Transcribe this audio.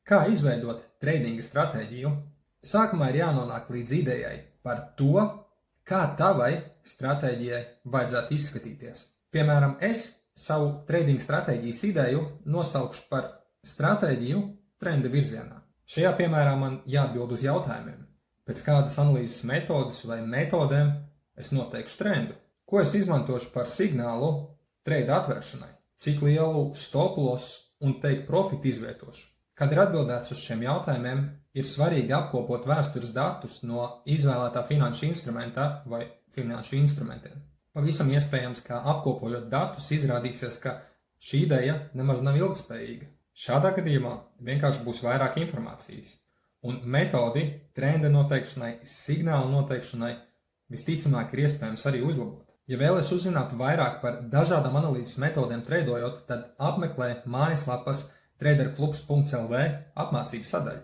Kā izveidot tradinga stratēģiju? Sākumā ir jānonāk līdz idejai par to, kā tavai stratēģijai vajadzētu izskatīties. Piemēram, es savu tradinga stratēģijas ideju nosaukšu par stratēģiju trenda virzienā. Šajā piemērā man jāatbild uz jautājumiem, pēc kādas analīzes metodas vai metodēm es noteikšu trendu, ko es izmantošu par signālu trade atvēršanai, cik lielu stop loss un take profit izvietošu. Kad ir atbildēts uz šiem jautājumiem, ir svarīgi apkopot vēstures datus no izvēlētā finanšu instrumenta vai finanšu instrumentiem. Pavisam iespējams, ka apkopojot datus izrādīsies, ka šī ideja nemaz nav ilgtspējīga. Šādā gadījumā vienkārši būs vairāk informācijas, un metodi trenda noteikšanai, signālu noteikšanai visticamāk ir iespējams arī uzlabot. Ja vēlaties uzzināt vairāk par dažādām analīzes metodēm tradojot, tad apmeklē mājaslapas traderklubs.lv apmācību sadaļu.